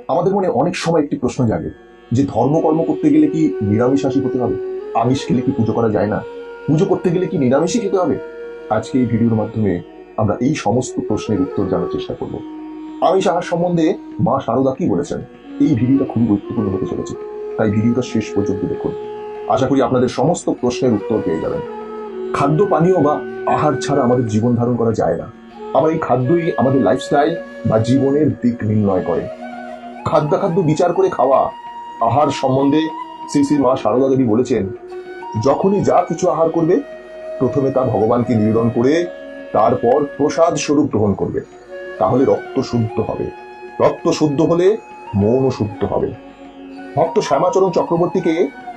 আমাদের মনে অনেক সময় একটি প্রশ্ন জাগে যে ধর্মকর্ম করতে গেলে কি নিরামিষাশী হতে হবে? আমিষ খেলে কি পুজো করা যায় না? পুজো করতে গেলে কি নিরামিষই খেতে হবে? আজকে এই ভিডিওর মাধ্যমে আমরা এই সমস্ত প্রশ্নের উত্তর জানার চেষ্টা করব। আমিষ আহার সম্বন্ধে মা শারদা কি বলেছেন, এই ভিডিওটা খুবই গুরুত্বপূর্ণ হতে চলেছে, তাই ভিডিওটা শেষ পর্যন্ত দেখুন। আশা করি আপনাদের সমস্ত প্রশ্নের উত্তর পেয়ে যাবেন। খাদ্য পানীয় বা আহার ছাড়া আমাদের জীবন ধারণ করা যায় না। আবার এই খাদ্যই আমাদের লাইফস্টাইল বা জীবনের দিক নির্ণয় করে। খাদ্য বিচার করে খাওয়া। আহার সম্বন্ধে শ্রী শ্রী মা শারদা দেবী বলেছেন, যখনই যা কিছু আহার করবে প্রথমে তা ভগবানকে নিবেদন করে তারপর প্রসাদ স্বরূপ গ্রহণ করবে, তাহলে রক্ত শুদ্ধ হবে। রক্ত শুদ্ধ হলে মনও শুদ্ধ হবে। ভক্ত শ্যামাচরণ চক্রবর্তীকে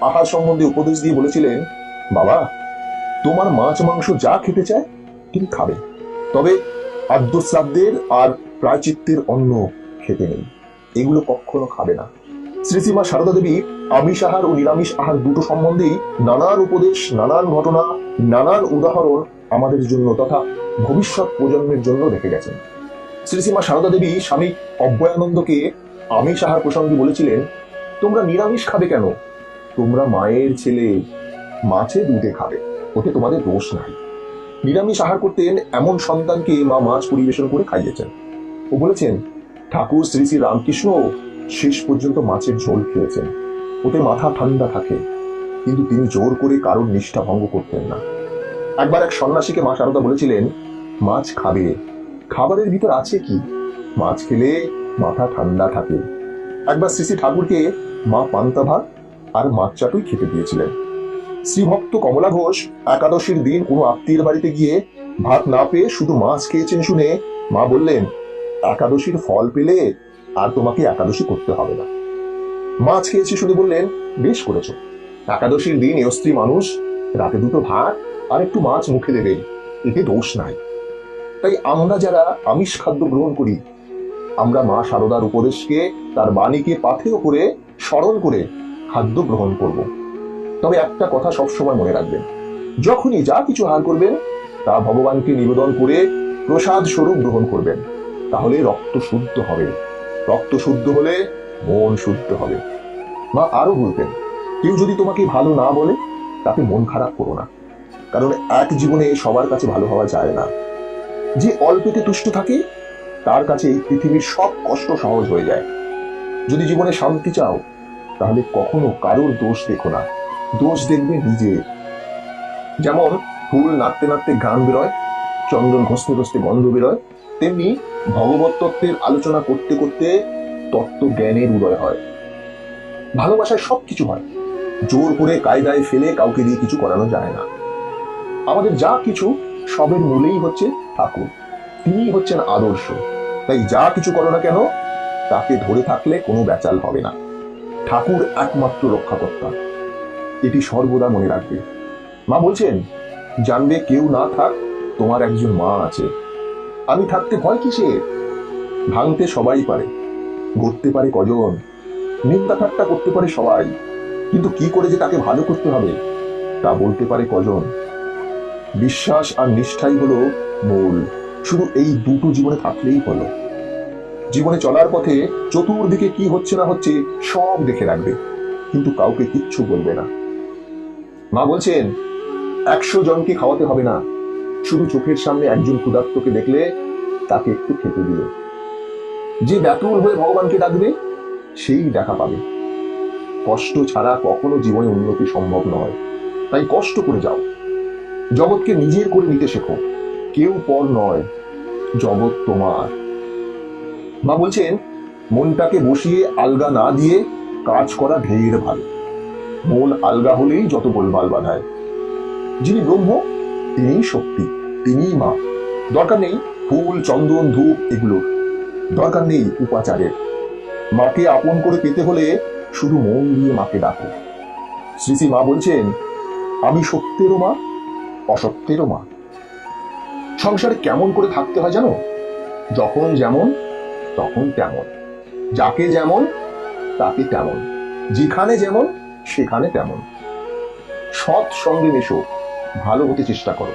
আহার সম্বন্ধে উপদেশ দিয়ে বলেছিলেন, বাবা, তোমার মাছ মাংস যা খেতে চায় তুমি খাবে, তবে আদ্য শ্রাদ্ধের আর প্রায়চিত্তের অন্ন খেতে নেই, এগুলো কখনো খাবে না। শ্রী শ্রী মা শারদা দেবী আমিষ আহার ও নিরামিষ আহার দুটো সম্বন্ধেই নানান উপদেশ, নানান ঘটনা, নানান উদাহরণ আমাদের জন্য তথা ভবিষ্যৎ প্রজন্মের জন্য রেখে গেছেন। শ্রী শ্রী মা শারদা দেবী স্বামী অভয়ানন্দকে আমিষ আহার প্রসঙ্গে বলেছিলেন, তোমরা নিরামিষ খাবে কেন? তোমরা মায়ের ছেলে, মাছে দুধে খাবে, ওতে তোমাদের দোষ নাই। নিরামিষ আহার করতেন এমন সন্তানকে মা মাছ পরিবেশন করে খাইয়েছেন। ও বলেছেন, ঠাকুর শ্রী শ্রী রামকৃষ্ণ শেষ পর্যন্ত মাছের ঝোল খেয়েছেন, ওতে মাথা ঠান্ডা থাকে, কিন্তু তিনি জোর করে কারোর নিষ্ঠা ভঙ্গ করতেন না। একবার এক সন্ন্যাসীকে মা শারদা বলেছিলেন, মাছ খাবে, খাবারের ভিতর আছে কি? মাছ খেলে মাথা ঠান্ডা থাকে। একবার শ্রী শ্রী ঠাকুরকে মা পান্তা ভাত আর মাছ চাটুই খেতে দিয়েছিলেন। শ্রীভক্ত কমলা ঘোষ একাদশীর দিন কোনো আত্মীয়ের বাড়িতে গিয়ে ভাত না পেয়ে শুধু মাছ খেয়েছেন শুনে মা বললেন, একাদশীর ফল পেলে আর তোমাকে একাদশী করতে হবে না। মাছ খেয়েছি শুনে বললেন, বেশ করেছো, একাদশীর দিন এ স্ত্রী মানুষ রাতে দুটো ভাত আর একটু মাছ মুখে দেবে, এতে দোষ নাই। তাই আমরা যারা আমিষ খাদ্য গ্রহণ করি, আমরা মা শারদার উপদেশকে, তার বাণীকে পাথেয় করে স্মরণ করে খাদ্য গ্রহণ করব। তবে একটা কথা সবসময় মনে রাখবেন, যখনই যা কিছু আহার করবেন তা ভগবানকে নিবেদন করে প্রসাদ স্বরূপ গ্রহণ করবেন, তাহলে রক্ত শুদ্ধ হবে। রক্ত শুদ্ধ হলে মন শুদ্ধ হবে। মা আরো বলতেন, কেউ যদি তোমাকে ভালো না বলে তাতে মন খারাপ করো না, কারণ এক জীবনে সবার কাছে ভালো হওয়া যায় না। যে অল্পেতে তুষ্ট থাকে তার কাছে এই পৃথিবীর সব কষ্ট সহজ হয়ে যায়। যদি জীবনে শান্তি চাও তাহলে কখনো কারোর দোষ দেখো না, দোষ দেখবে নিজের। যেমন ফুল নাড়তে নাড়তে ঘ্রাণ বেরোয়, চন্দন ঘষতে ঘষতে গন্ধ বেরোয়, তেমনি ভগবত তত্ত্বের আলোচনা করতে করতে তত্ত্ব জ্ঞানের উদয় হয়। ভালোবাসায় সবকিছু হয়, জোর করে কায়দায় ফেলে কাউকে দিয়ে কিছু করানো যায় না। আমাদের যা কিছু সবের মূলেই হচ্ছে ঠাকুর, তিনি হচ্ছেন আদর্শ। তাই যা কিছু করো না কেন তাকে ধরে থাকলে কোনো ব্যাচাল হবে না। ঠাকুর একমাত্র রক্ষাকর্তা, এটি সর্বদা মনে রাখবে। মা বলছেন, জানবে কেউ না থাক তোমার একজন মা আছে। আমি থাকতে ভয় কিসের? ভাঙতে সবাই পারে, গড়তে পারে কজন, নিন্দা ঠাট্টা করতে পারে সবাই, কিন্তু কি করে যে তাকে ভালো করতে হবে তা বলতে পারে কজন। বিশ্বাস আর নিষ্ঠাই হলো মূল। শুধু এই দুটো জীবনে থাকলেই হলো। জীবনে চলার পথে চতুর্দিকে কি হচ্ছে না হচ্ছে সব দেখে রাখবে, কিন্তু কাউকে কিচ্ছু বলবে না। মা বলছেন, 100 জনকে খাওয়াতে হবে না, শুধু চোখের সামনে একজন ক্ষুধার্তকে দেখলে তাকে একটু খেতে দিলে। যে ব্যাকুল হয়ে ভগবানকে ডাকবে সেই দেখা পাবে। কষ্ট ছাড়া কখনো জীবনে উন্নতি সম্ভব নয়, তাই কষ্ট করে যাও। জগৎকে নিজের করে নিতে শেখো, কেউ পর নয়, জগৎ তোমার। মা বলছেন, মনটাকে বসিয়ে আলগা না দিয়ে কাজ করা ঢের ভালো। মন আলগা হলেই যত গোলমাল বাঁধায়। যিনি ব্রহ্ম তিনিই শক্তি, তিনিই মা। দরকার নেই ফুল, চন্দন, ধূপ এগুলোর, দরকার নেই উপাচারের। মাকে আপন করে পেতে হলে শুধু মন দিয়ে মাকে ডাকো। শ্রী শ্রী মা বলছেন, আমি সত্যেরও মা, অসত্যেরও মা। সংসারে কেমন করে থাকতে হয় জানো? যখন যেমন তখন তেমন, যাকে যেমন তাকে তেমন, যেখানে যেমন সেখানে তেমন। সৎ সঙ্গে মেশো, ভালো হতে চেষ্টা করো,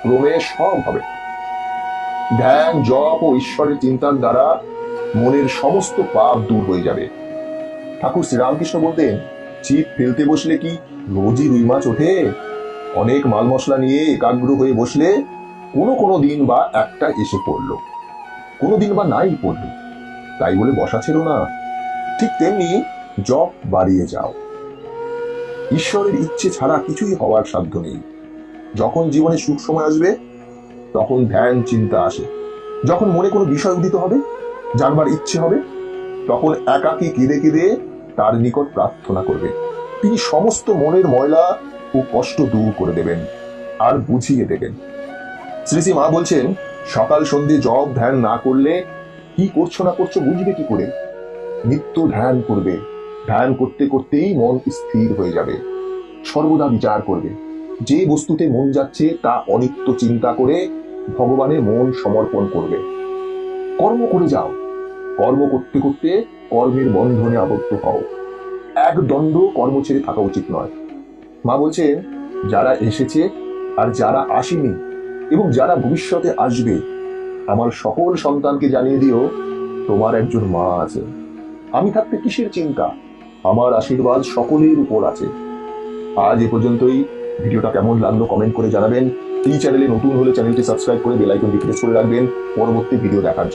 ক্রমে সব হবে। ধ্যান, জপ ও ঈশ্বরের চিন্তার দ্বারা মনের সমস্ত পাপ দূর হয়ে যাবে। ঠাকুর শ্রীরামকৃষ্ণ বলতেন, ছিপ ফেলতে বসলে কি রোজই রুই মাছ ওঠে? অনেক মাল মশলা নিয়ে একাগ্র হয়ে বসলে কোনো দিন বা একটা এসে পড়লো, কোনো দিন বা নাই পড়লো, তাই বলে বসা ছিল না। ঠিক তেমনি জপ বাড়িয়ে যাও। ঈশ্বরের ইচ্ছে ছাড়া কিছুই হওয়ার সাধ্য নেই। যখন জীবনে সুখ সময় আসবে তখন ধ্যান চিন্তা আসে। যখন মনে কোনো বিষয় উদিত হবে, জানবার ইচ্ছে হবে, তখন একাকী কেঁদে কেঁদে তার নিকট প্রার্থনা করবে। তিনি সমস্ত মনের ময়লা ও কষ্ট দূর করে দেবেন আর বুঝিয়ে দেবেন। শ্রী শ্রী মা বলছেন, সকাল সন্ধে জপ ধ্যান না করলে কি করছো না করছো বুঝবে কি করে? নিত্য ধ্যান করবে। ধ্যান করতে করতেই মন স্থির হয়ে যাবে। সর্বদা বিচার করবে। যে বস্তুতে মন যাচ্ছে তা অনিত্য চিন্তা করে ভগবানে মন সমর্পণ করবে। কর্ম করে যাও। কর্ম করতে করতে কর্মের বন্ধনে আবদ্ধ হও। এক দণ্ড কর্ম ছেড়ে থাকা উচিত নয়। মা বলছেন, যারা এসেছে আর যারা আসেনি এবং যারা ভবিষ্যতে আসবে, আমার সকল সন্তানকে জানিয়ে দিও, তোমার একজন মা আছে। আমি থাকতে কিসের চিন্তা? আমার আশীর্বাদ সকলের উপর আছে। আজ এ পর্যন্তই। ভিডিওটা কেমন লাগলো কমেন্ট করে জানাবেন। এই চ্যানেলে নতুন হলে চ্যানেলটি সাবস্ক্রাইব করে বেল আইকনটি প্রেস করে রাখবেন পরবর্তী ভিডিও দেখার জন্য।